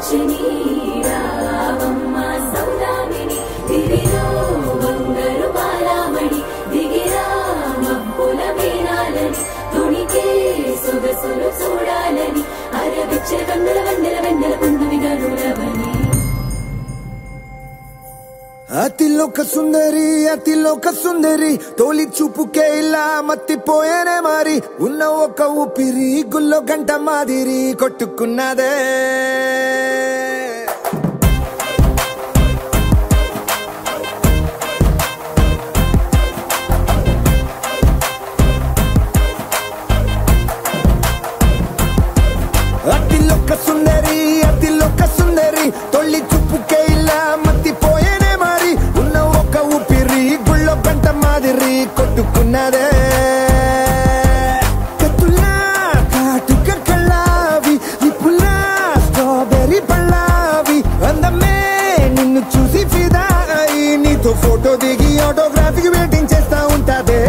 వచ్చిని రావమ్మ సౌదామిని దివిలో బంగారు బాలామణి దిగిరా మబ్బుల వీణాలని తుణికే సొగసులు చూడాలని అరవిచ్చల కన్నుల వెన్నెల వెన్నెల పున్నమి గనులవని అతిలోక సుందరి తోలి చూపుకే ఇలా మత్తిపోయేనే మారి ఉన్న ఒక ఊపిరి గుల్లో గంట మాదిరి కొట్టుకున్నదే అతిలోక సుందరి తోలి చూపుకే ఇలా మత్తిపోయేనే మారి ఉన్న ఒక ఊపిరి గుళ్ళో గంట మాదిరి కొట్టుకున్నదే కత్తులా కాటుక కళ్ళావి ఇప్పులా స్ట్రాబెర్రీ పళ్ళావి అందమే నిన్ను చూసి ఫిదా అయి నీతో ఫోటో దిగి ఆటోగ్రాఫీకి వెయిటింగ్ చేస్తా ఉంటాదే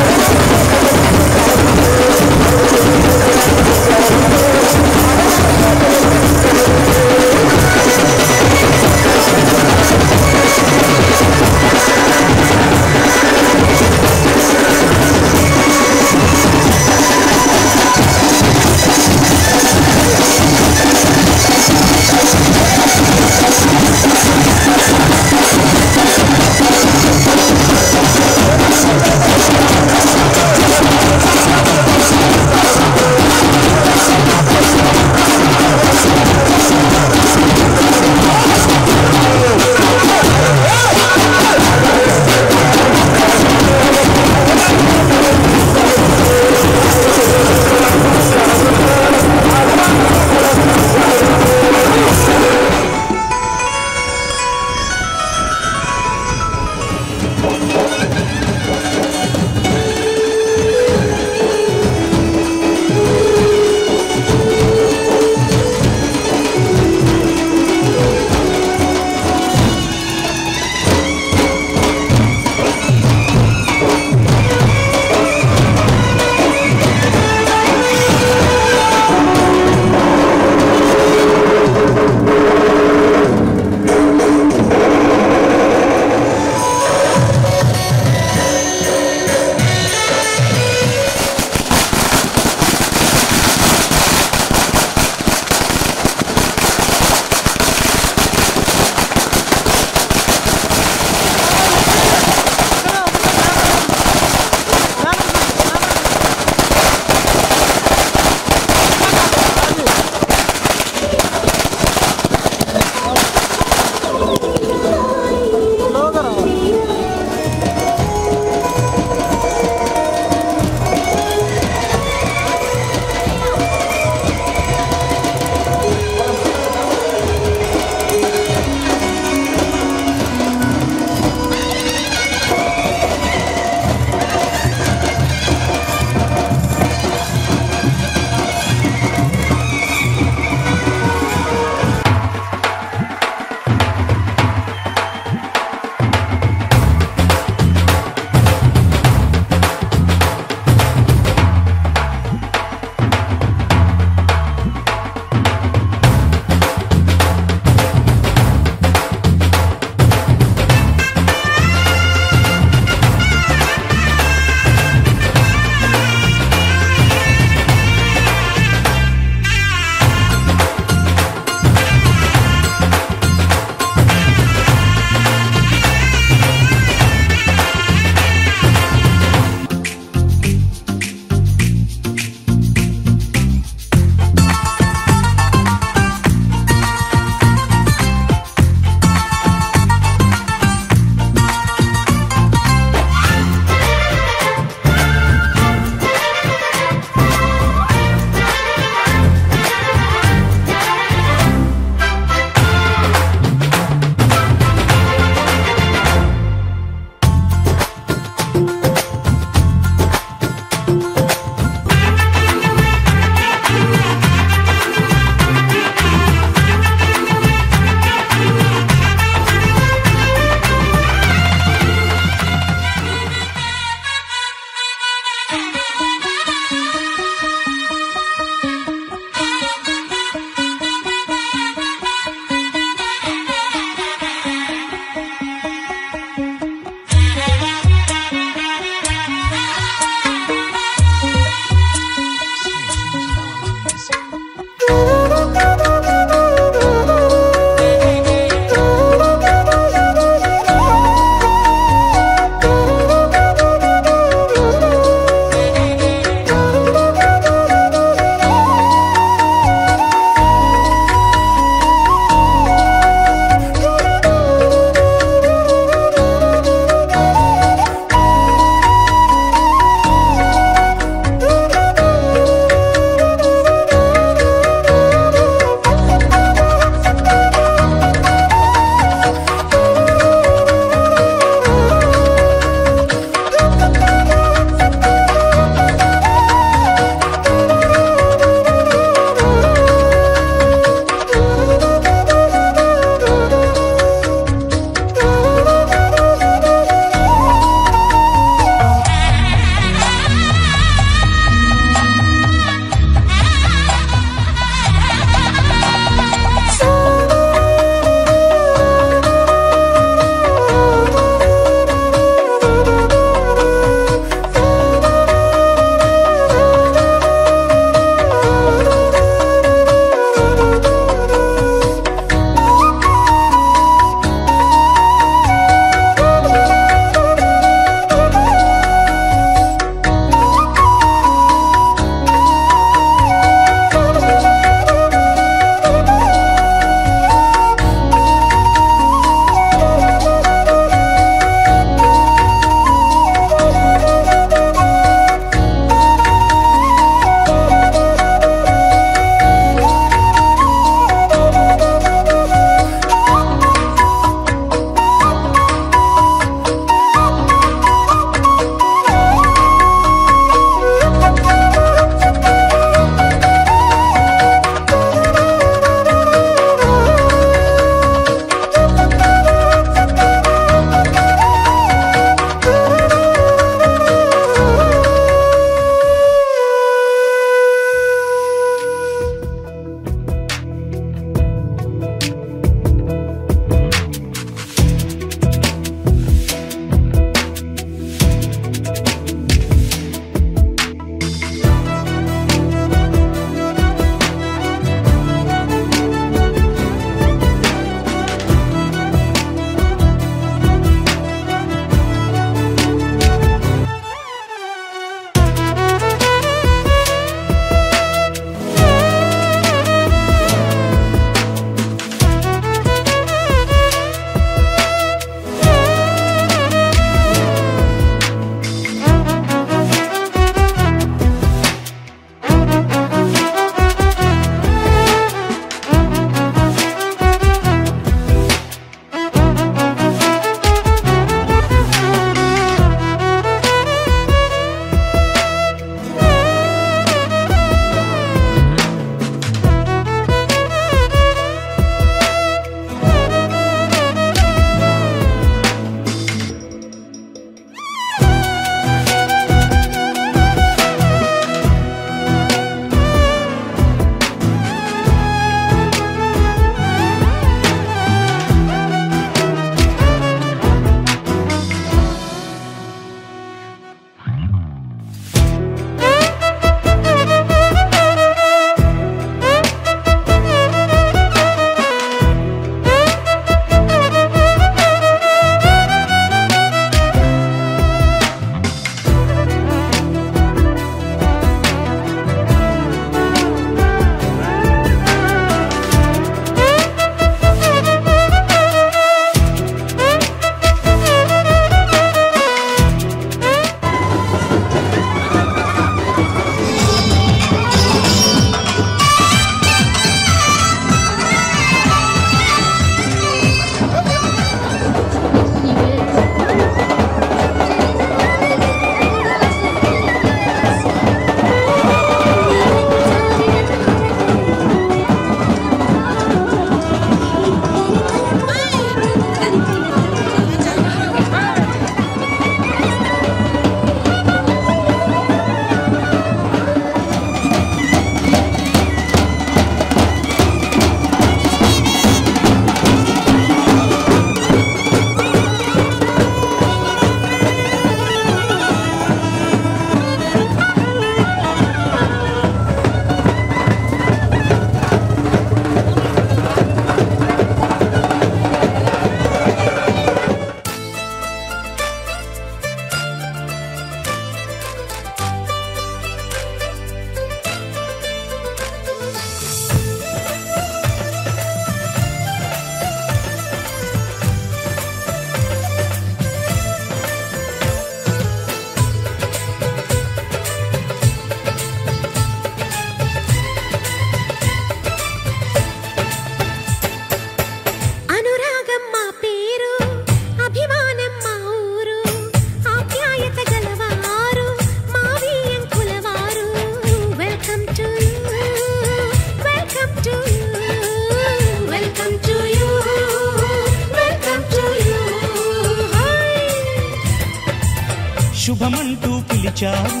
శుభమంటూ పిలిచారు,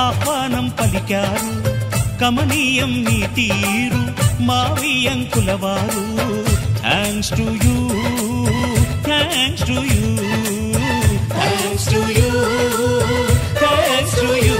ఆహ్వానం పలికారు, కమనీయం మీ తీరు మావియంకుల వారు. Thanks to you, thanks to you, thanks to you, thanks to you.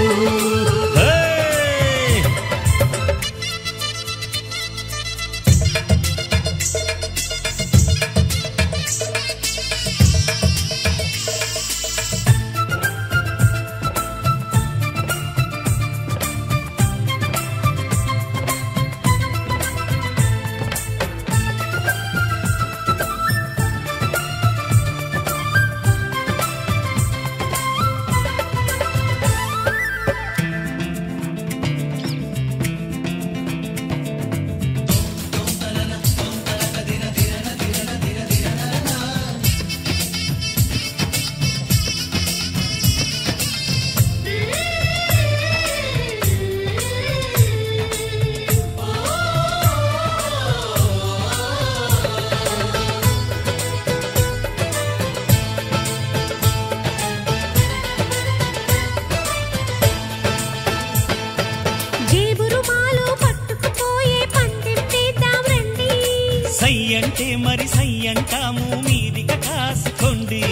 సయ్యంటే మరి సయ్యంటాము, మీదిక కాసుకోండి.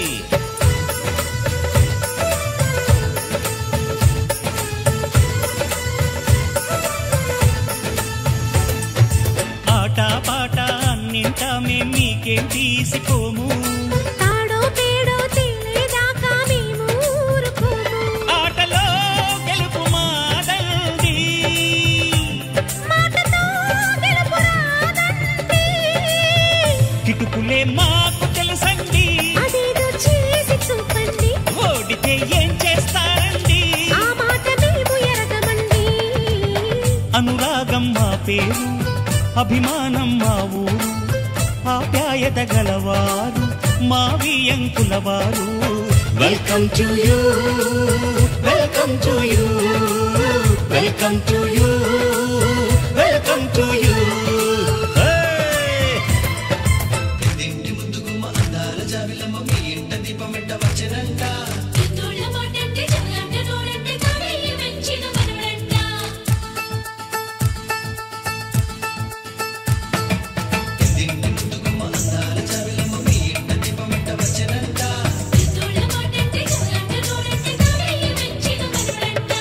ఆట పాట అన్నింటా మేం మీకేం తీసిపోము, తాడో పేడో తెలియదాకా మేము ఊరుకోము. ఆటలో గెలుపు మాదండి, మాటతో గెలుపు రాదండి. కిటుకులే మాకు తెలుసండి, అదేదో చేసి చూపండి. ఓడితే ఏం చేస్తారండి, ఆ మాట మేము ఎరగమండి. అనురాగం మా పేరు, అభిమానం మా ఊరు, ఆప్యాయత గలవారు మావియంకుల వారు. Welcome to you, welcome to you, welcome to you, welcome to you. చిన్నోళ్ళ మాటంటే చెవులంట నోడంటే కావేయి మెచ్చిన మనవడంట. చిన్నోళ్ళ మాటంటే చెవులంట నోడంటే కావేయి మెచ్చిన మనవడంట.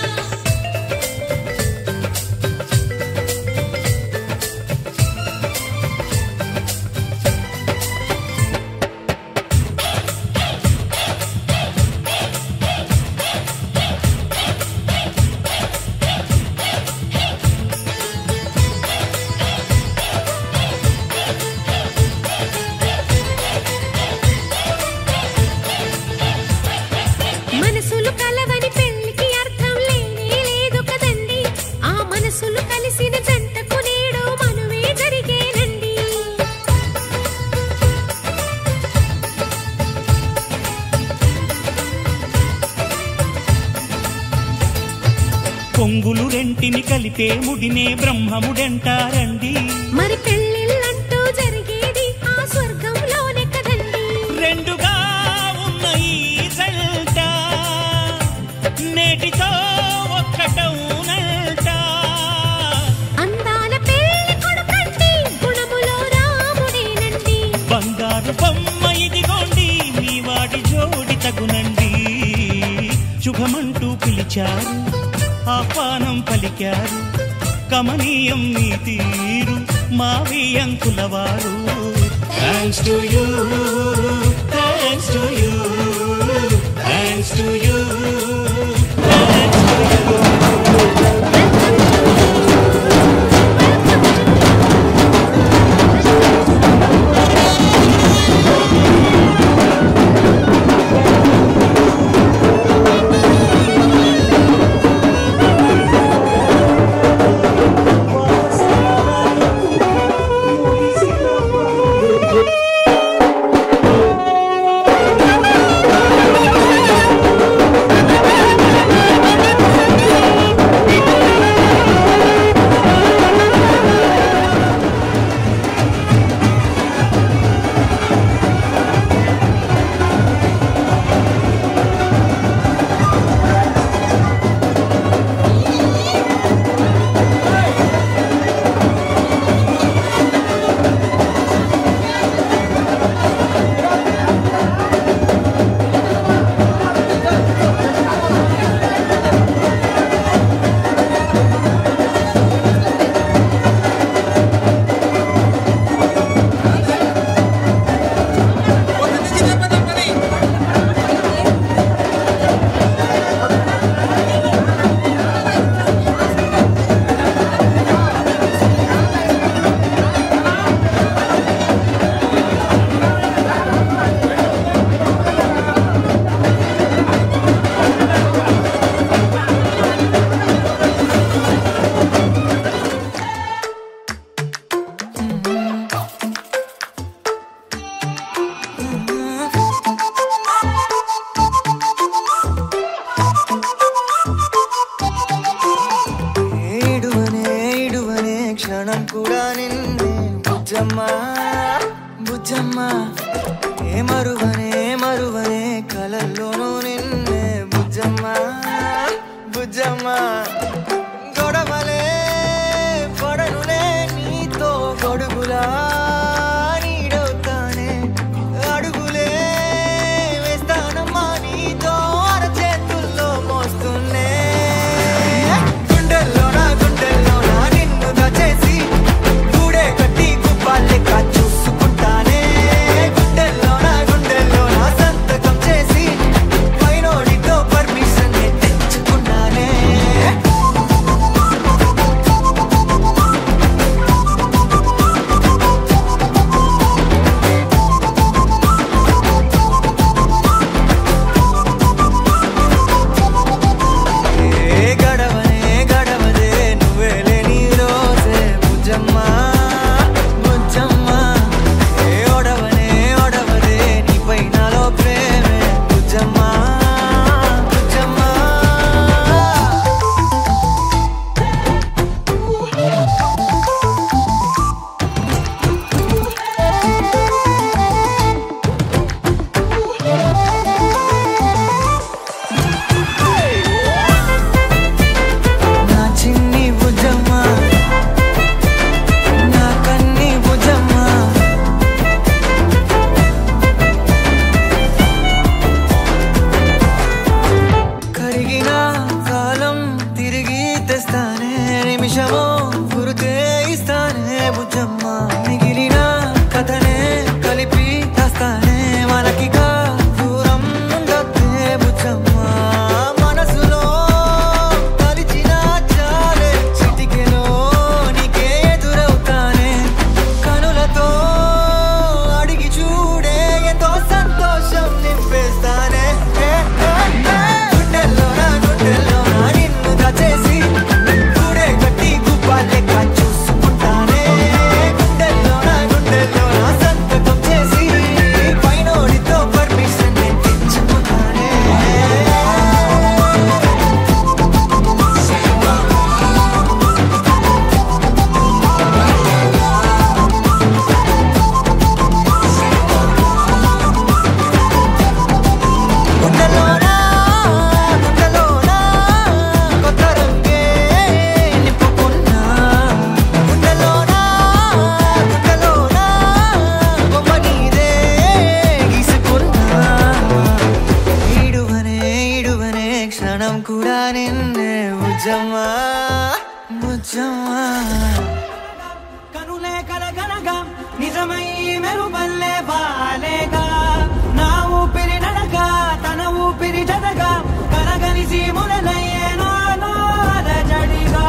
మనసులు కలవని పెళ్లికి అర్థం లేనే లేదు కదండి. ఆ మనసులు కలిసిన జంటకు నేడు మనువే జరిగేనండి. పొంగులు రెంటిని కలిపే ముడినే బ్రహ్మముడంటారండి, మరి పెళ్ళిళ్ళంటూ జరిగేది ఆ స్వర్గంలోనే కదండి. రెండుగా ఉన్న ఈ జంట నేటితో ఒక్కటవునంట. అందాల పెళ్లి కొడుకండి, గుణములో రాముడేనండి. బంగారు బొమ్మ ఇదిగోండి, మీ వాడి జోడి తగునండి. శుభమంటూ పిలిచారు, ఆహ్వానం పలికారు, కమనీయం మీ తీరు మావియంకుల వారు. Thanks to you, thanks to you, thanks to you, thanks to you. క్షణం కూడా నిన్నే బుజ్జమ్మా బుజ్జమ్మా ఏ మరువనే కలల్లోనూ నిన్నే బుజ్జమ్మా బుజ్జమ్మా గొడవలే పడనులే నీతో గొడుగులా నీడవుతానే అడుగులే వేస్తానమ్మా నీతో అరచేతుల్లో మోస్తున్నే గుండెల్లోనా నిన్ను దాచేసి గూడే కట్టి గుప్పాలెక్క చూసుకుంటానే గుండెల్లోనా సంతకం చేసి పైనోడితో పర్మిషన్ తెచ్చుకున్నానే గడవదే నువ్వే లేని రోజే బుజ్జమ్మా బుజ్జమ్మా ఏ ఒడవదే నీపై నాలో ప్రేమే బుజ్జమ్మా బుజ్జమ్మా నా చిన్ని బుజ్జమ్మా నా కన్ని బుజ్జమ్మా కరిగిన కాలం తిరిగి తెస్తానే నిమిషమో గురుతే ఇస్తానే బుజ్జమ్మా మిగిలిన కథనే కలిపి తెస్తానే మనకిగా దూరం ఉండొద్దే బుజ్జమ్మా మనసులో కలిచిన చాలే చిటికెలో నీకే ఎదురవుతానే కనులతో అడిగి చూడే ఎంతో సంతోషం నింపేస్తానే గుండెల్లోనా నిన్ను దాచేసి గూడే కట్టి గుప్పాలెక్క చూసుకుంటానే గుండెల్లోనా సంతకం చేసి పైనోడితో పర్మిషన్ తెచ్చుకుంటానే గుండెల్లోనా కొత్త రంగే నింపుకున్నా గుండెల్లోనా బొమ్మ నీదే గీసుకున్నా ఈడువనే క్షణం కూడా నిన్నే బుజ్జమ్మా బుజ్జమ్మా కనులే కలగనగా నిజమై మెరుపల్లే వాలేగా నా ఊపిరి నడగా తన ఊపిరి జదగా కలగలిసి మురలయ్యేనో జడిగా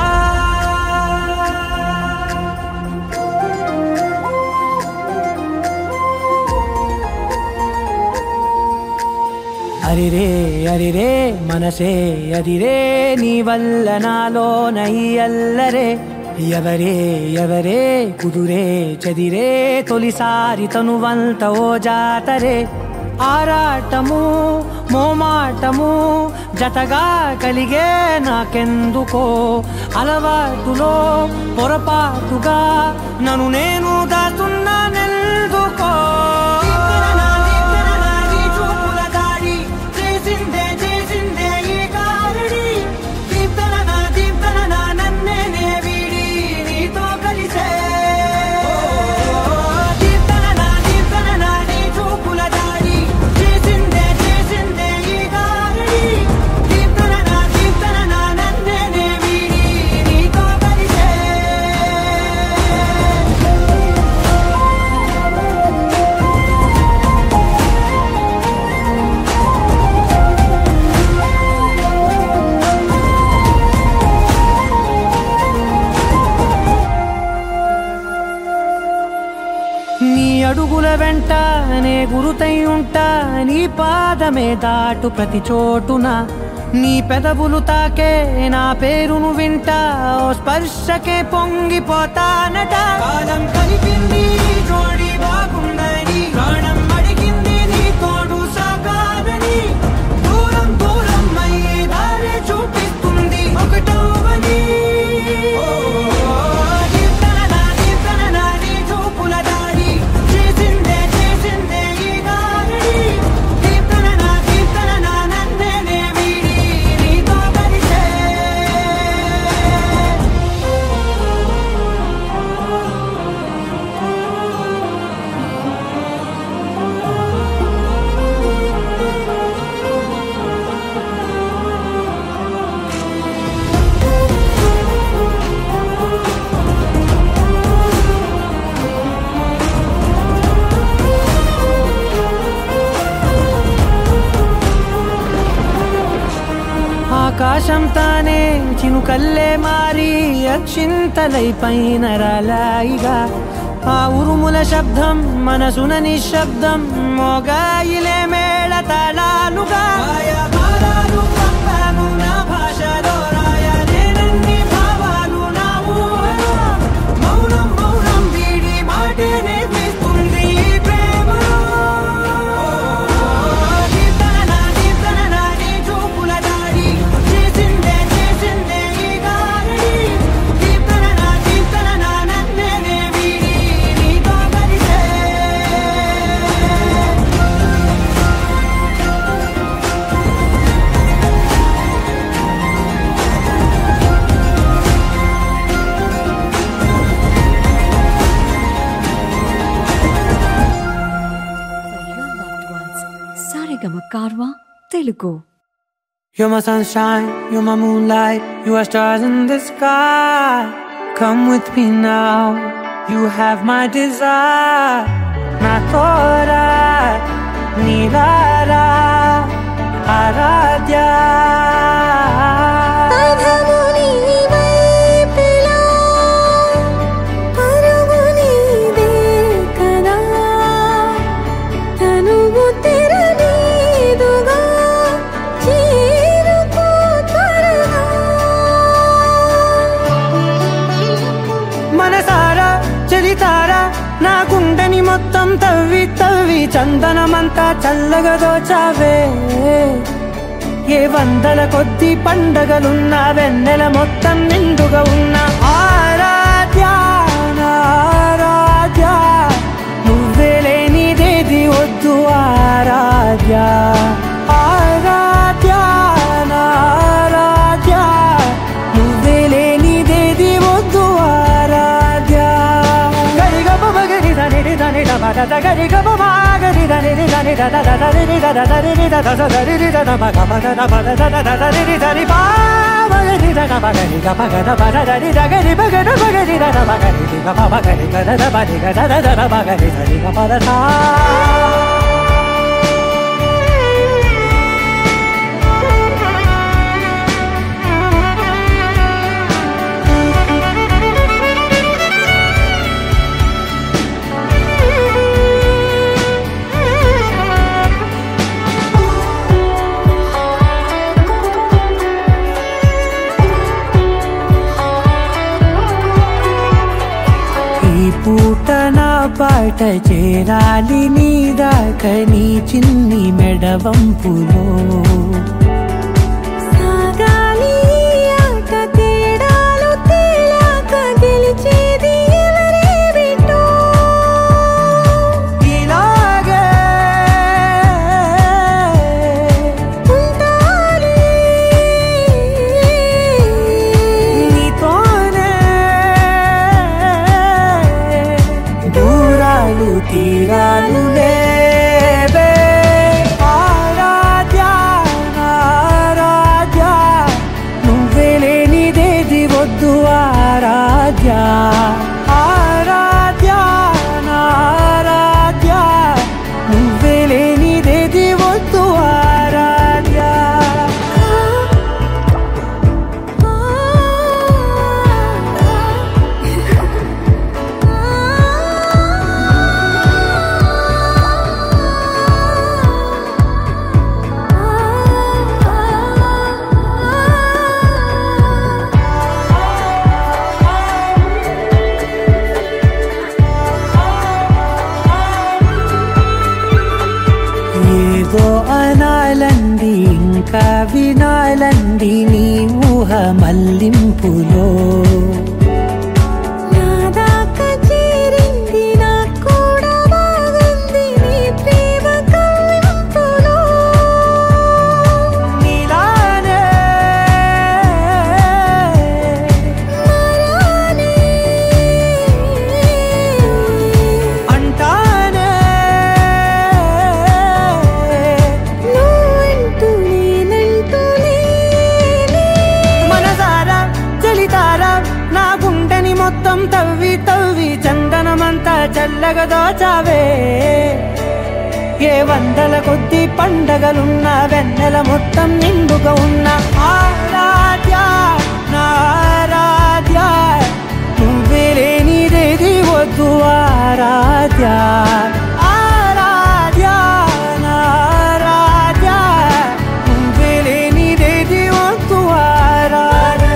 అరిరే మనసే అదిరే నీ వల్ల నాలో నయ్యల్లరే ఎవరే కుదురే చదిరే తొలిసారి తనువంత ఓ జాతరే ఆరాటము మోమాటము జతగా కలిగే నాకెందుకో అలవాటులో పొరపాటుగా నన్ను నేను దాస్తున్నానెందుకో అడుగుల వెంట నే గురుతై ఉంటా నీ పాదమే దాటు ప్రతి చోటున నీ పెదవులు తాకే నా పేరును వింటా ఓ స్పర్శకే పొంగిపోతానట కాలం కలిపింది జోడి బాగుందని ప్రాణం అడిగింది నీ తోడు సాగాలని దూరం అయ్యే దారి చూపిస్తుంది ఒకటవని కీర్తన కల్లే మారి అక్షింతలై పైన రాలాయిగా ఆ ఉరుముల శబ్దం మనసున నిశ్శబ్దం మోగాయిలే మేళ తాళాలుగా నా భాషలో రాయలేనన్ని భావాలు నా ఊహలో మౌనం మౌనం వీడి మాటే నేర్పిస్తుంది ప్రేమలో దీప్తన నీ చూపుల దాడి చేసిందే ఈ గారడి దీప్తన నన్నే వీడి నీతో కలిసే Saregama Karwa Telugu. You're my sunshine, you're my moonlight, you are stars in the sky. Come with me now, you have my desire. Na tora, nilara, aradhya. నా గుండెని మొత్తం తవ్వి తవ్వి చందనమంతా చల్లగా దోచావే ఏ వందల కొద్ది పండగలున్న వెన్నెల మొత్తం నిండుగా ఉన్న ఆరాధ్య ఆరాధ్య నువ్వే లేనిదేది వద్దు ఆరాధ్య ఆరాధ్య ఆరాధ్య నువ్వే లేనిదేది వద్దు ఆరాధ్య గరి గమ గరి దని దని ద ద ద రి ద ద ద రి ద ద ద రి ద ద మ గ మ ద ద మ ద ద ద ద రి ద రి పా మ రి ద గ మ గ రి గ మ గ ద మ ద రి ద గ రి మ గ ద మ గ రి ద ద మ గ రి ద మ మ గ రి గ ద ద మ రి గ ద ద ద మ గ రి ద రి గ మ ద థా పూట నా పాట చేరాలి నీ దాకా నీ చిన్ని మెడవంపులో సాగాలి ఆట తేడాలు తేలాక గెలిచేది ఎవరే బిడ్డో ఇలాగే ఉంటాలి నీతోనే దూరాలు తీరాలు లేవే ఆరాధ్య ఆరాధ్య నువ్వే లేనిదేది వద్దు ఆరాధ్య ఆరాధ్య ఆరాధ్య నువ్వే లేనిదేది వద్దు ఆరాధ్య ఏదో అనాలండి ఇంకా వినాలండి నీ ఊహ మల్లింపులో నా దాకా చేరింది నాకు కూడా బాగుంది నీ ప్రేమ కవ్వింపులో నీలానే మరానే అంటానే నువ్వంటూ నేనంటూ లేనే మనసారా చలితారా నా గుండెని మొత్తం తవ్వి తవ్వి చందనమంతా చల్లగా దోచావే ఏ వందల కొద్ది పండగలున్న వెన్నెల మొత్తం నిండుగా ఉన్న ఆరాధ్య నా ఆరాధ్య నువ్వే లేనిదేది వద్దు ఆరాధ్య ఆరాధ్య నా ఆరాధ్య నువ్వే లేనిదేది వద్దు ఆరాధ్య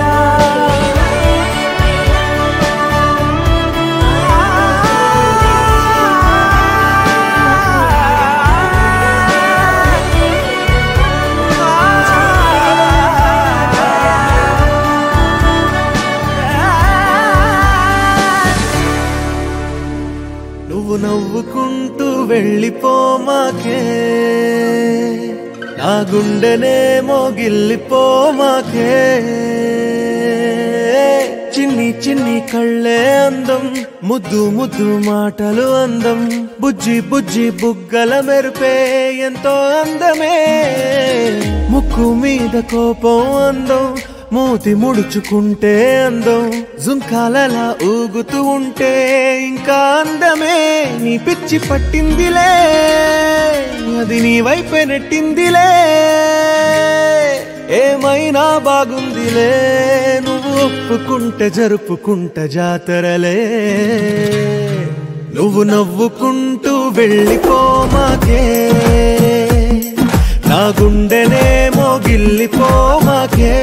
నువ్వు నవ్వుకుంటూ వెళ్ళిపోమాకే నా గుండెనేమో గిల్లిపోమాకే చిన్ని చిన్ని కళ్ళే అందం ముద్దు ముద్దు మాటలు అందం బుజ్జి బుజ్జి బుగ్గల మెరుపే ఎంతో అందమే ముక్కు మీద కోపం అందం మూతి ముడుచుకుంటే అందం జుంకాలలా ఊగుతూ ఉంటే ఇంకా అందమే నీ పిచ్చి పట్టిందిలే అది నీ వైపే నెట్టిందిలే ఏమైనా బాగుందిలే నువ్వు ఒప్పుకుంటే జరుపుకుంట జాతరలే నువ్వు నవ్వుకుంటూ వెళ్ళిపోమాకే నా గుండెనేమో గిల్లిపోమాకే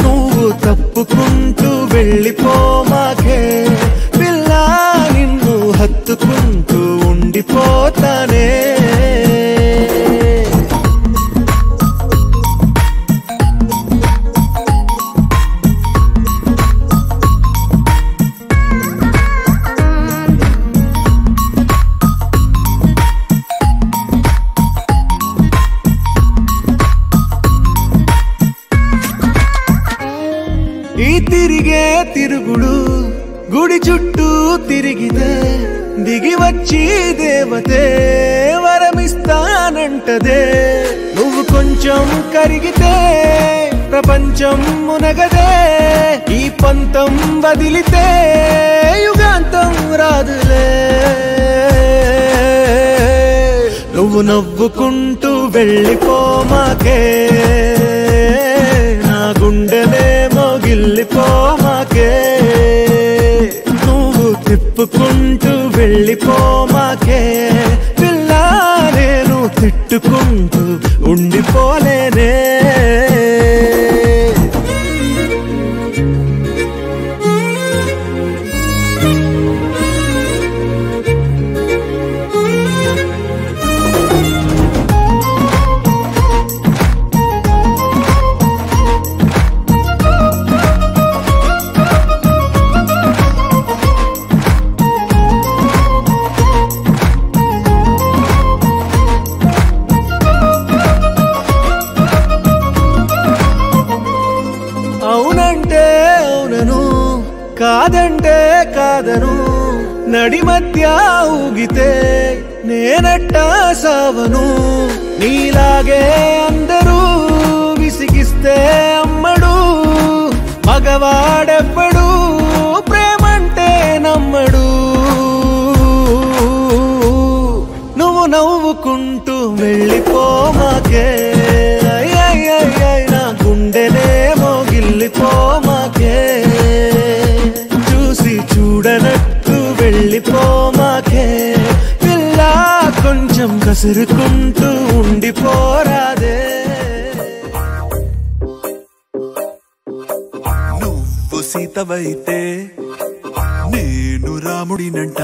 నువ్వు తప్పుకుంటూ వెళ్ళిపోమాకే పిల్ల నిన్ను హత్తుకుంటూ ఉండిపోతానే ఈ తిరిగే తిరుగుడు గుడి చుట్టూ తిరిగితే దిగి వచ్చి దేవతే వరమిస్తానంటదే నువ్వు కొంచెం కరిగితే ప్రపంచం మునగదే ఈ పంతం వదిలితే యుగాంతం రాదులే నువ్వు నవ్వుకుంటూ వెళ్ళిపోమాకే నా గుండెనేమో గిల్లిపోమాకే నువ్వు తిప్పుకుంటూ వెళ్ళిపోమాకే పిల్ల నేను తిట్టుకుంటూ ఉండిపోలేనే అవునంటే అవునను కాదంటే కాదను నడి మధ్య ఊగితే నేనట్టా సావను నీలాగే అందరూ విసిగిస్తే అమ్మడు మగవాడెవ్వడు ప్రేమంటే నమ్మడు నువ్వు నవ్వుకుంటూ వెళ్ళిపోమాకే నా గుండెనేమో గిల్లిపోమాకే చూసి చూడనట్టు వెళ్ళిపోమాకే పిల్ల కొంచెం కసురుకుంటూ ఉండిపోరాదే నువ్వు సీతవైతే నేను రాముడినంట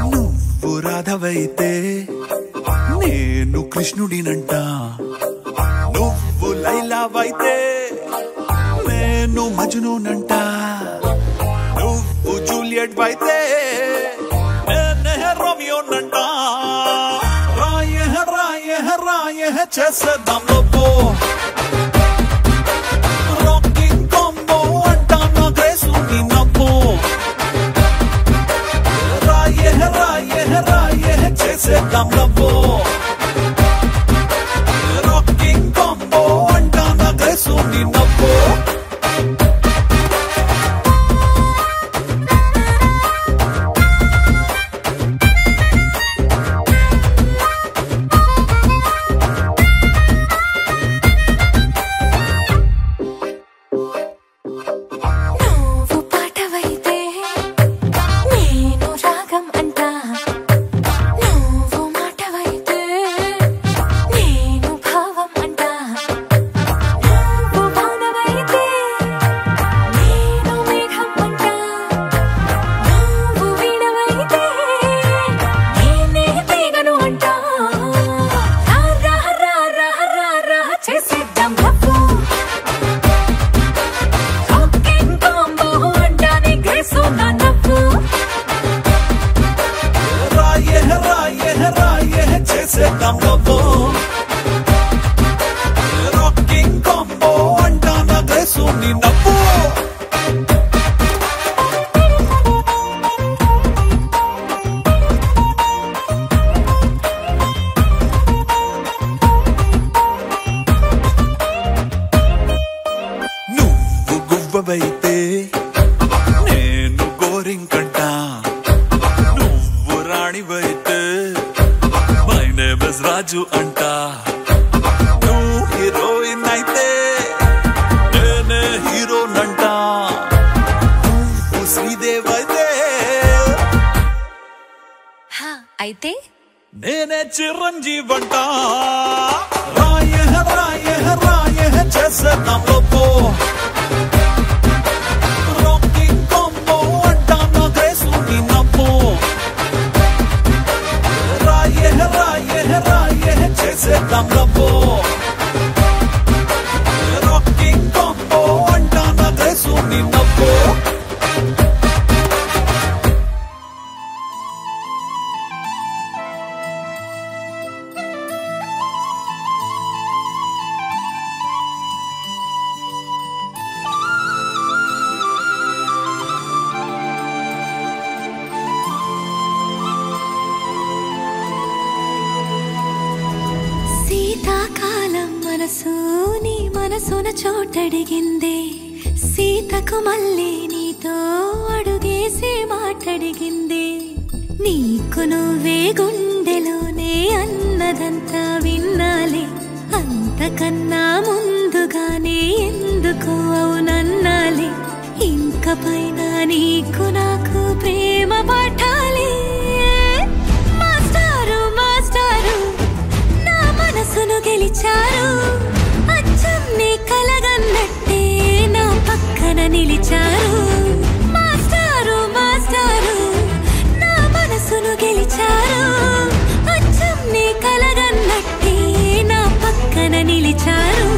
నువ్వు రాధవైతే నేను కృష్ణుడినంట నువ్వు లైలావైతే నేను మజ్నూనంట నువ్వు జూలియట్ వైతే నేనే రోమియోనంట రాయే రాయే రాయే చేసేద్దాం లోపో రాకింగ్ కాంబో అంటానా గ్రేసుని నవ్వు రాయే రాయే రాయే చేసేద్దాం లోపో రాకింగ్ కాంబో అంటానా గ్రేసుని నవ్వు రాణివైతే నేను గోరింకంట, నువ్వు రాణివైతే మై నేమ్ ఇస్ రాజు అంట. నువ్వు హీరోయిన్ అయితే నేనే హీరోనంట, నువ్వు శ్రీదేవ్ అయితే అయితే నేనే చిరంజీవంట. రాయే రాయే రాయే చేసేద్దాం లోపో, రాకింగ్ కాంబో అంటానా గ్రేసుని నమ్మో. రాయే రాయే రాయే చేసేద్దాం లోపో, రాకింగ్ కాంబో అంటానా గ్రేసుని నమ్మో. నీ మనసున చోటడిగిందే, సీతకు మళ్ళీ నీతో అడుగేసి మాటడిగిందే. నీకు నువ్వే గుండెలోనే అన్నదంతా విన్నాలే, అంతకన్నా ముందుగానే ఎందుకు అవునన్నాలే. ఇంక పైన నీకు నాకు ప్రేమ పాఠాలే. మాస్టారు మాస్టారు నా మనసును గెలిచారు, అచ్చం నీ కలగన్నట్టే నా పక్కన నిలిచారు. మాస్టారు మాస్టారు నా మనసును గెలిచారు, అచ్చం నీ కలగన్నట్టే నా పక్కన నిలిచారు.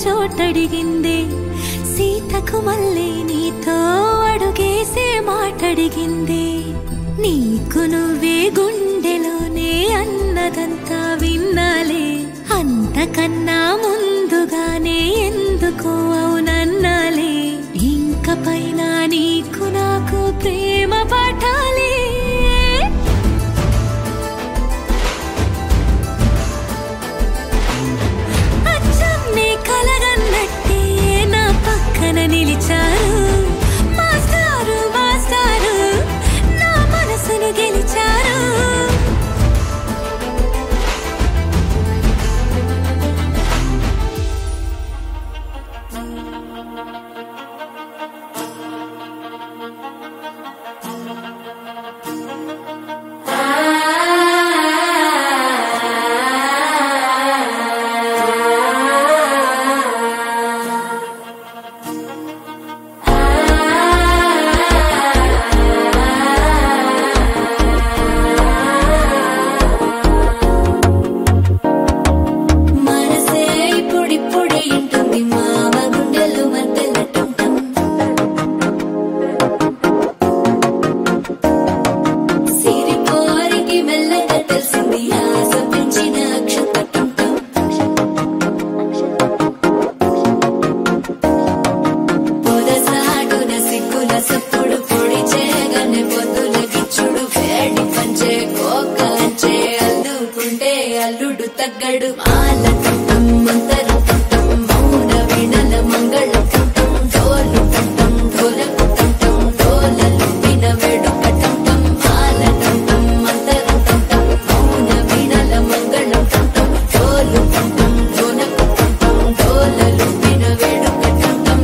చోటడిగిందే, సీతకు మళ్ళీ నీతో అడుగేసే మాటడిగిందే. నీకు నువ్వే గుండెలోనే అన్నదంతా విన్నాలే, అంతకన్నా ముందుగానే ఎందుకు అవునన్నాలే. ఇంక పైన నీకు నాకు ప్రేమ పాఠాలే. నిలిచారు మాస్టారు మాస్టారు నా మనసును గెలిచారు. పలికడు మాల కంఠం మంతరం కంఠం మౌన వీణల మంగళం కంఠం డోలు కంఠం ఢోలకు కంఠం డోలలు విన వేడుక కంఠం మాల కంఠం మంతరం కంఠం మౌన వీణల మంగళం కంఠం డోలు కంఠం ఢోలకు కంఠం డోలలు విన వేడుక కంఠం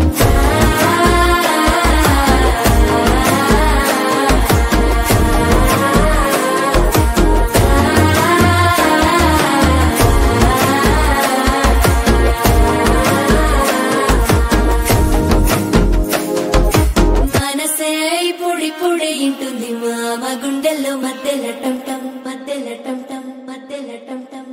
ఇంటుంది మామ గుండెల్లో మధ్యల టంటం మధ్యల టంటం మధ్యల టంటం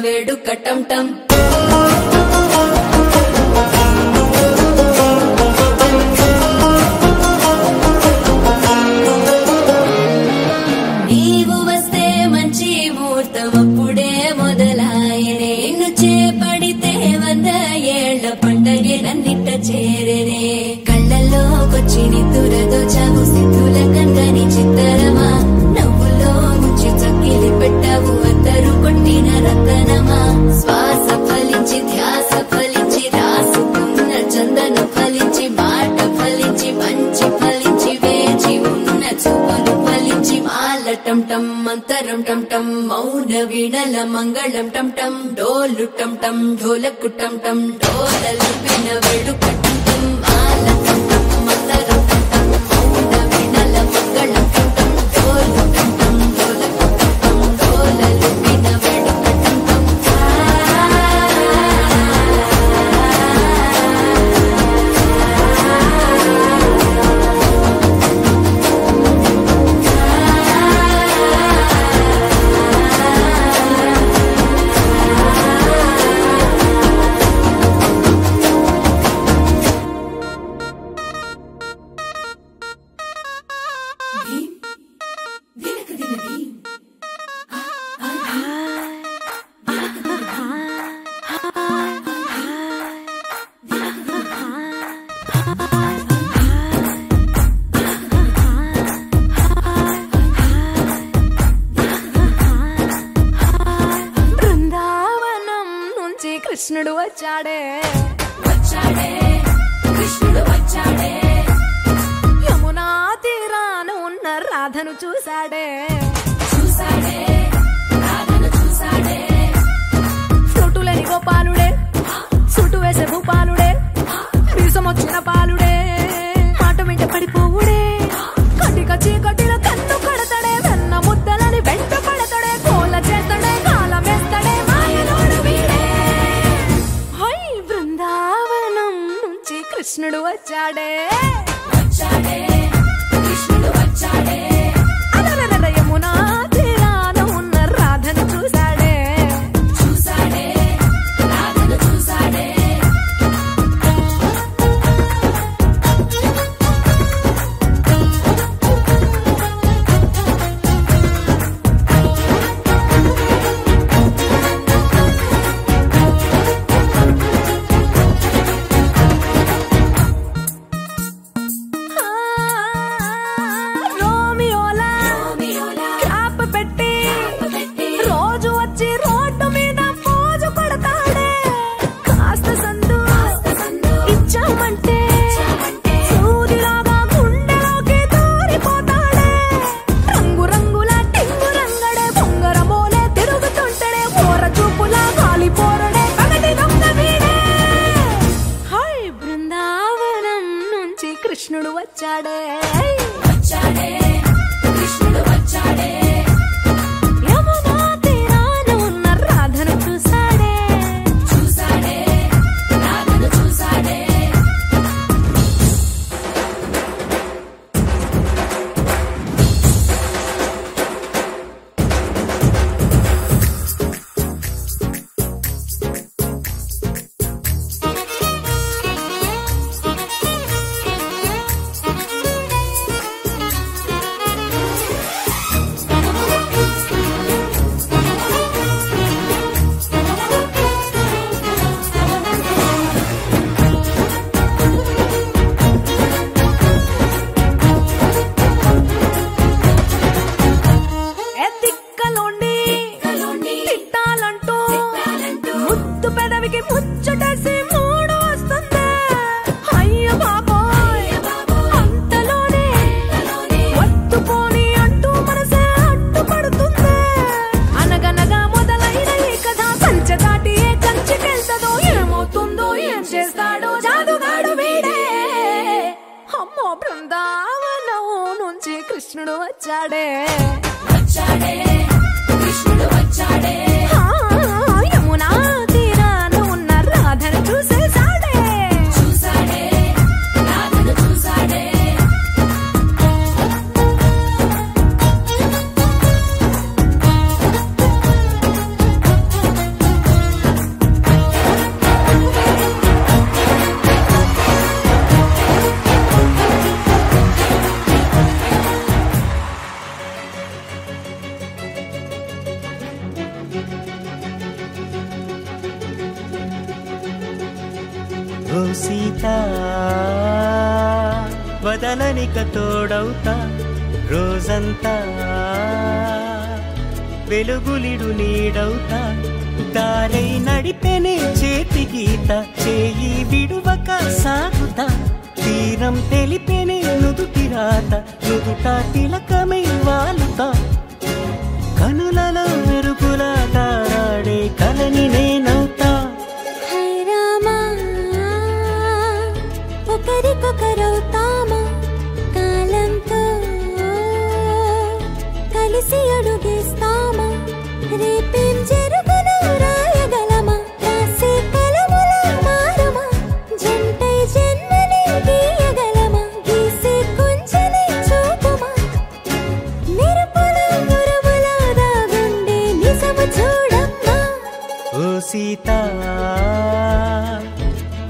వేడుక టంటం నీవు వస్తే మంచి ముహూర్తం అప్పుడే మొదలాయనే నిన్ను చేపడితే 100 ఏళ్ల పండగే నన్నిట్ట చేరేనే కళ్ళల్లోకొచ్చి నిద్దురదోచావు సిద్ధుల కందని చిత్తరమా నవ్వులో ముంచి చక్కిలి పెట్టావు అద్దరు కొట్టిన రతనమా శ్వాస ఫలించి ధ్యాస ఫలించి రాసుకున్న చందన ఫలించి మాట ఫలించి మంచి ఫలించి వేచి ఉన్న చూపులు ఫలించి మాల టంటం మంతరం టంటం మౌన వీణల మంగళం టంటం డోలు టంటం ఢోలకు టంటం డోలలు విన వేడుక టంటం మాల టంటం మంతరం టంటం మౌన వీణల మంగళం టంటం డోలు టంటం ఢోలకు టంటం డోలలు విన వేడుక టంటం బృందావనం నుంచి కృష్ణుడు వచ్చాడే వచ్చాడే కృష్ణుడు వచ్చాడే యమునా తీరాన ఉన్న రాధను చూశాడే చూశాడే రాధను చూశాడే సుటులేని గోపాలుడే సుటు వేసే భూపాలుడే వీసమొచ్చిన పాలుడే మాట వెంట పడిపోవుడే కటిక చీకటిలో కన్ను కడతాడే వెన్న ముద్దలని వెంట పడతాడే కోల చేస్తాడే కాలం వేస్తాడే మాయలోడు వీడే హై బృందావనం నుంచి కృష్ణుడు వచ్చాడే వచ్చాడే కృష్ణుడు వచ్చాడే అలరల యమునా తీరాన ఉన్న రాధను చూశాడే చూశాడే రాధను చూశాడే వచ్చాడే కృష్ణుడు వచ్చాడే యమునా తీరాన ఉన్న రాధను చూసేసాడే చూసాడే రాధను చూసాడే ఓ సీత వదలనిక తోడవుతా రోజంతా వెలుగులిడు నీడవుతా దారై నడిపెనే చేతి గీత చేయి విడువక సాగుతా తీరం తెలిపెనే నుదుటి రాత నుదుట తిలకమై వాలుతా కనులలో మెరుగులా తారాడే కలని నేనవుతా ఒకరికొకరవుతామా కాలంతో కలిసి అడుగేస్తామా రేపేం జరుగును రాయగలమా రాసే కలముల మారమా జంటై జన్మని గీయగలమా గీసే కొంచెనే చూపుమా మెరుపుల మురుముల దాగుండే నిజము చూడమ్మా ఓ సీత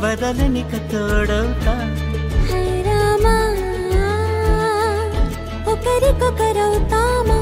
వదలనిక తోడవుతా హై రామా ఒకరికొకరవుతామా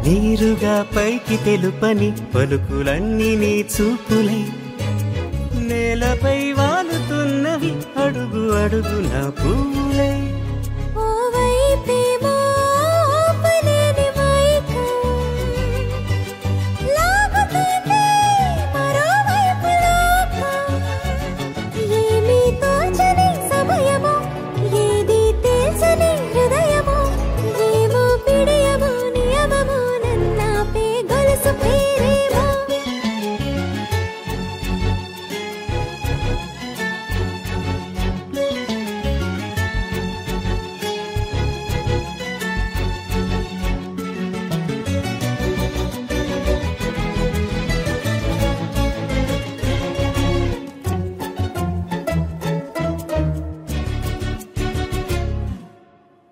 నీరుగా పైకి తెలుపని పలుకులన్నీ నీ చూపులై నేలపై వాలుతున్నవి అడుగు అడుగు నా పువ్వులై ఓవైపేమో ఆపలేని మైకం లాగుతుంది మరోవైపు లోకం ఏమీ తోచని సమయమో ఏది తెలుసని హృదయమో ఏమో పిడియమో నియమమో నన్నాపే గొలుసు పేరేమో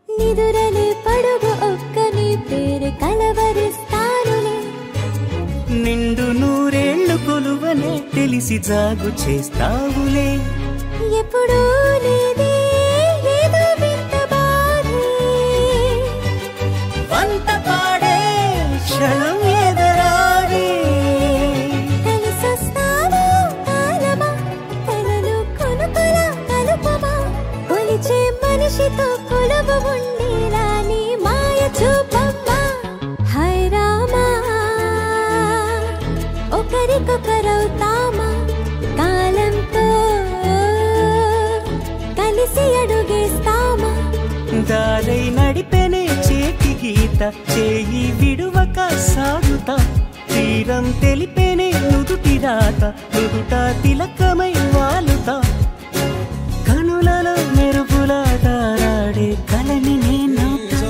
నిదురలే పడుగు ఒక్కని పేరు కలవరిస్తానులే నిండు నూరేళ్లు కొలువనే తెలిసి జాగు చేస్తావులే ఎప్పుడూ లేదే ఏదో వింత బాధే వంట పాడే క్షణం ఎదరాడే కలిసొస్తావో కాలమా కలలు కొనుకల కలుపమా కొలిచే మనిషితో కొలువు ఉండేలా నీ మాయ చూపమ్మా హై రామా ఒకరికొకరవుతామా కాలంతో కలిసి అడుగేస్తామా దారై నడిపెనే చేతి గీత చేయి విడువక సాగుతా తీరం తెలిపెనే నుదుటి రాత నుదుట తిలకమై వాలుతా కనులలో మెరుపులా తారాడే కలని నేనవుతా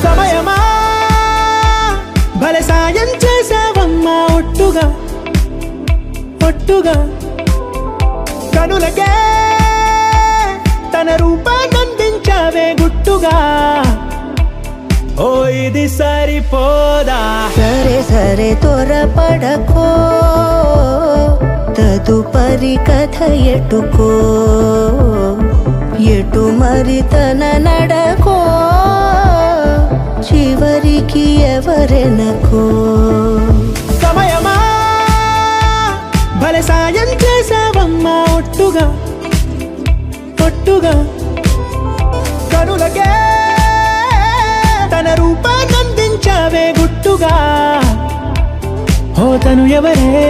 సమయమా భలే సాయం చేసావమ్మా ఒట్టుగా ఒట్టుగా కనులకే తన రూపాన్నందించావే గుట్టుగా ఓ ఇది సరిపోదా సరే సరే త్వరపడకో తదుపరి కథ ఎటుకో ఎటు మరి తన నడకో చివరికి ఎవరెనకో సమయమా భలే సాయం చేసావమ్మా ఒట్టుగా ఒట్టుగా కనులకే తన రూపాన్నందించావే గుట్టుగా ఓ తను ఎవరే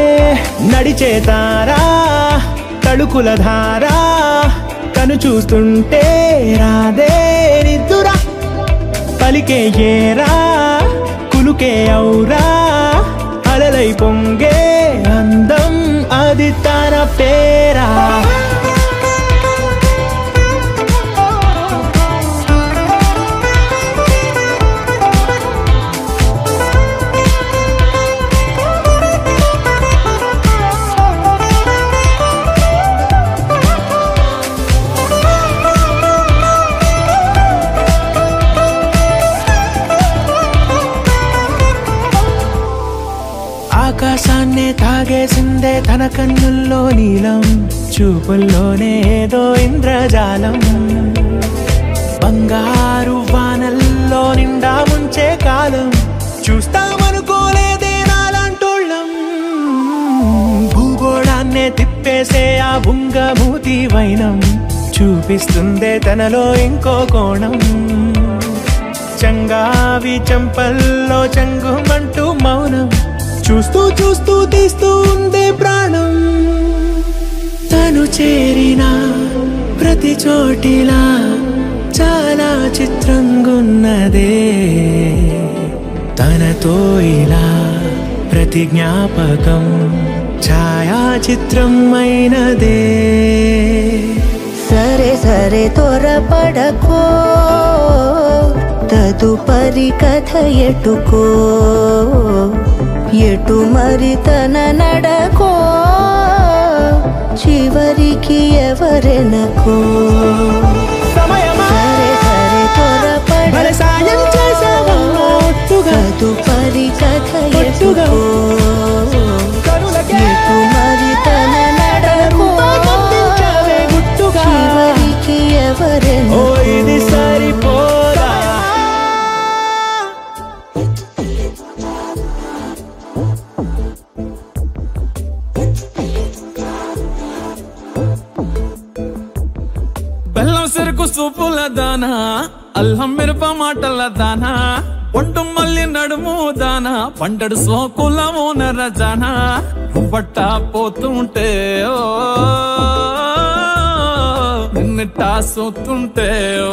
నడిచే తారా తడుకుల ధారా తను చూస్తుంటే రాదే నిద్దురా పలికే ఏరా కులుకే ఔరా అలలై పొంగే అందం అది తన పేరా ఆకాశాన్నే తాగేసిందే తన కన్నుల్లో నీలం చూపుల్లోనే ఏదో ఇంద్రజాలం బంగారు వానల్లో నిండా ముంచే కాలం చూస్తామనుకోలేదే నాలాంటోళ్ళం భూగోళాన్నే తిప్పేసే ఆ బుంగమూతి వైనం చూపిస్తుందే తనలో ఇంకో కోణం చంగావి చంపల్లో చంగుమంటూ మౌనం చూస్తూ చూస్తూ తీస్తూ ఉందే ప్రాణం తను చేరిన ప్రతి చోటిలా చాలా చిత్రంగున్నదే తనతో ఇలా ప్రతి జ్ఞాపకం ఛాయాచిత్రం అయినదే సరే సరే త్వరపడకో తదుపరి కథ ఎటుకో ఎటు మరి తన నడకో చివరికి ఎవరెనకో సరే సరే త్వరపడకో సాయం చేసావమ్మా ఒట్టుగా తదుపరి కథ ఎటుకో ఎటు మరి తన నడకో చివరికి ఎవరెనకో ఇది సరిపోదా బెల్లం చెరుకు సూపుల దానా అల్లం మిరప మాటల దానా ఒంటు మల్లి నడుము దానా పంటడు సోకులము నరజానా బట్ట పోతుంటే ఓ నిన్నటా సోతుంటే ఓ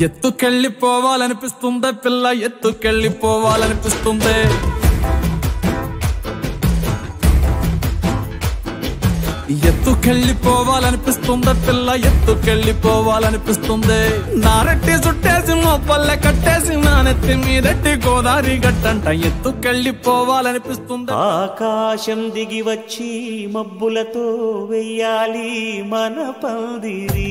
ఎత్తుకెళ్ళిపోవాలనిపిస్తుందే పిల్ల ఎత్తుకెళ్ళిపోవాలనిపిస్తుందే ఎత్తుకెళ్ళిపోవాలనిపిస్తుందే పిల్ల ఎత్తుకెళ్ళిపోవాలనిపిస్తుంది నారెట్టి చుట్టేసి మొప్పల్లె కట్టేసి నా నెత్తి మీదట్టి గోదావరి గట్టంట ఎత్తుకెళ్ళిపోవాలనిపిస్తుంది ఆకాశం దిగి వచ్చి మబ్బులతో వెయ్యాలి మన పందిరి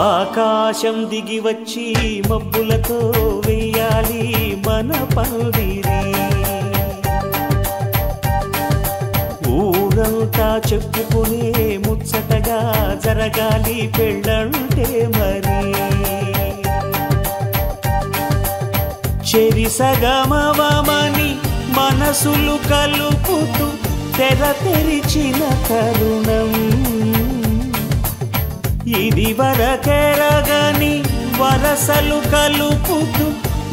ఆకాశం దిగి వచ్చి మబ్బులతో వెయ్యాలి మన పందిరి ఊరంతా చెప్పుకునే ముచ్చటగా జరగాలి పెళ్ళంటే మరి చెరిసగమవమని మనసులు కలుపుతూ తెర తెరిచిన తరుణం ఇది వరకెరగని వరసలు కలుపుతూ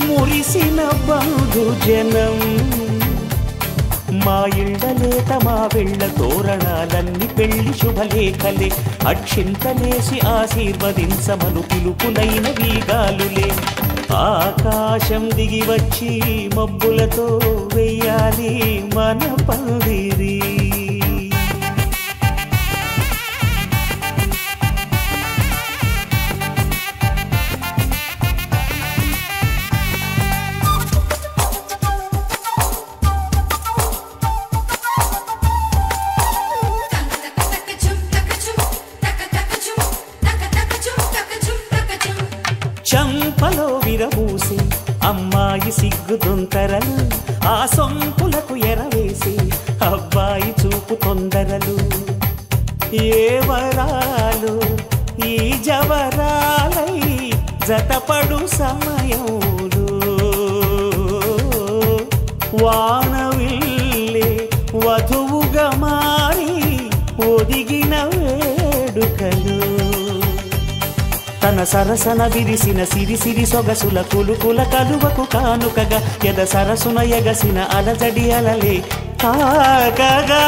మురిసిన బంధుజనం మా ఇళ్ళలేత మా వెళ్ళ తోరణాలన్నీ పెళ్లి శుభలేఖలే అక్షింతలేసి ఆశీర్వదించమను పిలుపులైన వీగాలులే ఆకాశం దిగి వచ్చి మబ్బులతో వెయ్యాలి మన పందిరి విరబూసి అమ్మాయి సిగ్గు దొంతరలు ఆ సొంపులకు ఎరవేసి అబ్బాయి చూపు తొందరలు ఏ వరాలు ఈ జవరాలై జతపడు సమయంలో వానవిల్లే వధువుగా మారి ఒదిగిన వేడుకలు తన సరసన విరిసిన సిరిసిరి సొగసుల కులుకుల కలువకు కానుకగా ఎద సరసున ఎగసిన అలజడి అలలే తాకగా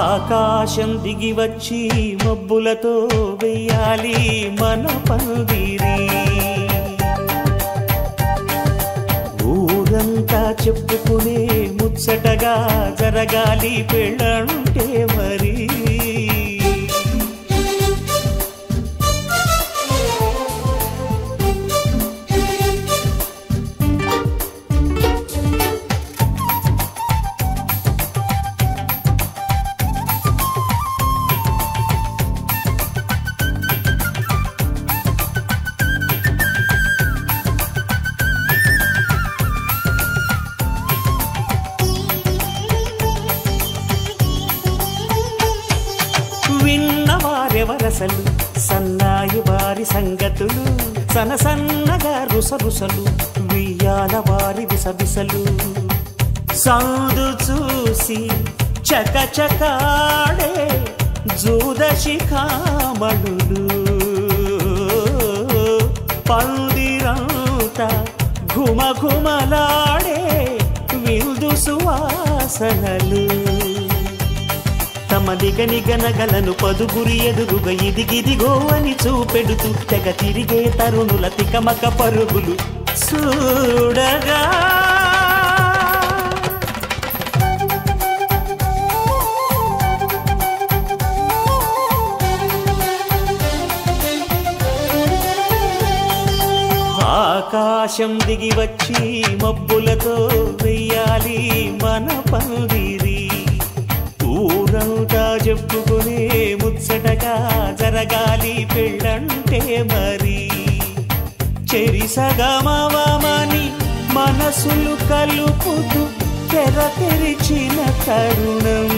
ఆకాశం దిగి వచ్చి మబ్బులతో వెయ్యాలి మన పందిరి ఊరంతా చెప్పుకునే ముచ్చటగా జరగాలి పెళ్ళంటే మరి విన్నవారెవరసలు సన్నాయి వారి సంగతులు సనసన్నగా రుసరుసలు వియ్యాల వారి విసవిసలు సౌదు చూసి చకచకాడే జూదశిఖామణులు పందిరంతా ఘుమఘుమలాడే విందు సువాసనలు తమ నిగనిగనగలను పదుగురి ఎదురుగా ఇదిగిదిగో అని చూపెడుతూ తెగ తిరిగే తరుణుల తికమక పరుగులు చూడగా ఆకాశం దిగి వచ్చి మబ్బులతో వెయ్యాలి మన పందిరి ఊరంతా చెప్పుకునే ముచ్చటగా జరగాలి పెళ్ళంటే మరి చెరిసగమవమని మనసులు కలుపుతూ తెర తెరిచిన తరుణం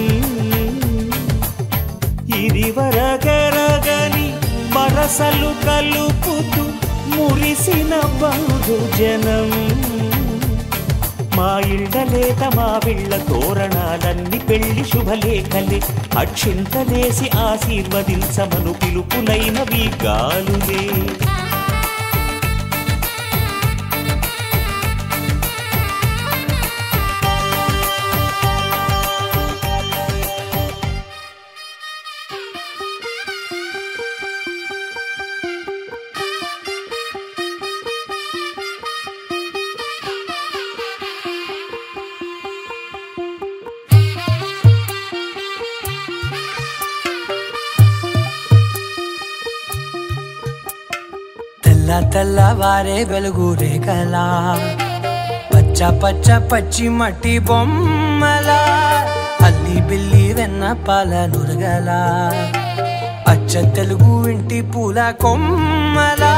ఇది వరకెరగని వరసలు కలుపుతూ మురిసిన బంధుజనం మా ఇళ్ళలేత మా విళ్ళ తోరణాలన్నీ పెళ్లి శుభలేఖలే అక్షింతలేసి ఆశీర్వదించమను పిలుపులైనవి గాలులే తెల్లవారే వెలుగు రేఖలా పచ్చ పచ్చ పచ్చి మట్టి బొమ్మలా అల్లి బిల్లి వెన్న పాల నురగలా అచ్చ తెలుగు ఇంటి పూల కొమ్మలా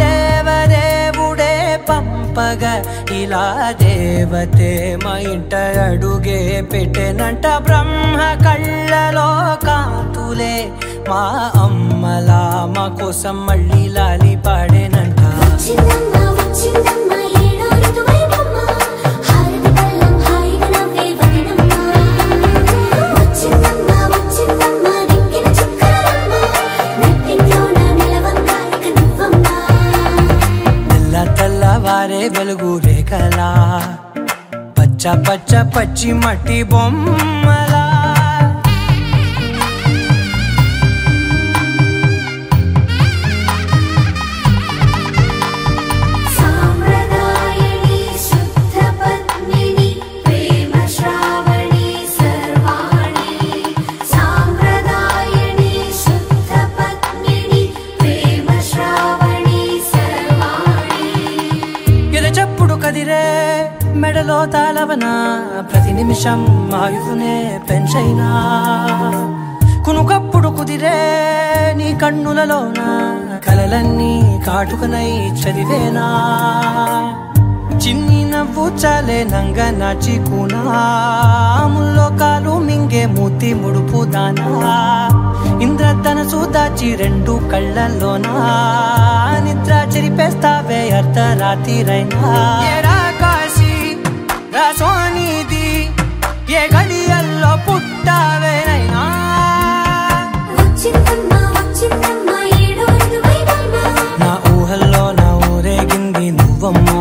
దేవదేవుడే పంపగా ఇలా దేవతే మా ఇంట అడుగే పెట్టెనంట బ్రహ్మ కళ్ళలో కాంతులే మా అమ్మలా మా కోసం మళ్ళీ లాలి పాడేనంట తెల్లవారే వెలుగు రేఖలా పచ్చ పచ్చ పచ్చి మట్టి బొమ్మలా కదిరే మెడలో తాళవన ప్రతి నిమిషం ఆయుధునే పెంచైనా కునుకప్పుడు కుదిరే నీ కన్నులలోన కలలన్నీ కాటుకనై చదివేనా చిన్ని నవ్వు చాలే నంగ నాచి కూనాముల్లో కాలు మింగే మూతి ముడుపు దానా ఇంద్రధనసు దాచి రెండు కళ్ళల్లోనా నిద్ర చెరిపేస్తావే అర్ధరాత్రిరైనా ఏరా కాశీ రా సోనిది ఏ గడియల్లో పుట్టావేనైనా నా ఊహల్లో నా ఊరేగింది నువ్వమ్మా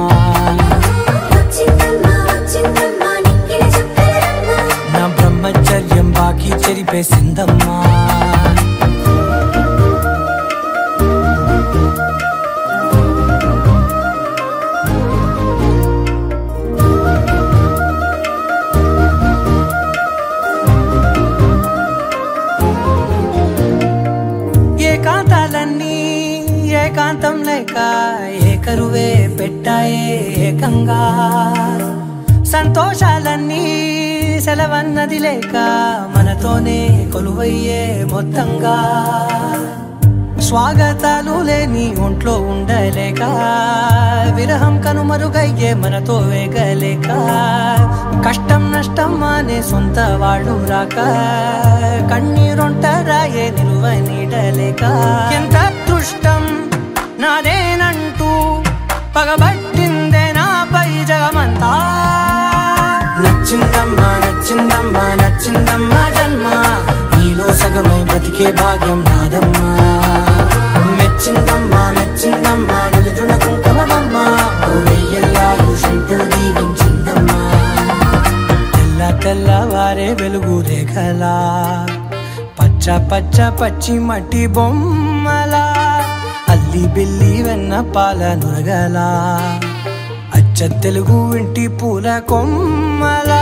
నా బ్రహ్మచర్యం బాకీ చెరిపేసిందమ్మా ఏకాంతాలన్నీ ఏకాంతం లేక ఏకరువే పెట్టాయే ఏకంగా సంతోషాలన్నీ సెలవన్నది లేక మనతోనే కొలువయ్యే మొత్తంగా స్వాగతాలు లేని ఒంట్లో ఉండలేక విరహం కనుమరుగయ్యే మనతో వేగలేక కష్టం నష్టం అనే సొంత వాడు రాక కన్నీరొంటరాయే నిలువ నీడలేక ఎంత అదృష్టం నాదేనంటూ పగబట్టిందే నాపై జగమంతా నచ్చిందమ్మా నచ్చిందమ్మా నచ్చిందమ్మా జన్మ నీలో సగమై బ్రతికే భాగ్యం నాదమ్మా మెచ్చిందమ్మా మెచ్చిందమ్మా నిలుచున్న కుంకుమమ్మా వెయ్యల్లాలు శంకులు దీవించిందమ్మా తెల్ల తెల్లవారే వెలుగు రేఖలా పచ్చ పచ్చ పచ్చి మట్టి బొమ్మలా అల్లి బిల్లి వెన్న పాల నురగలా అచ్చ తెలుగు ఇంటి పూల కొమ్మలా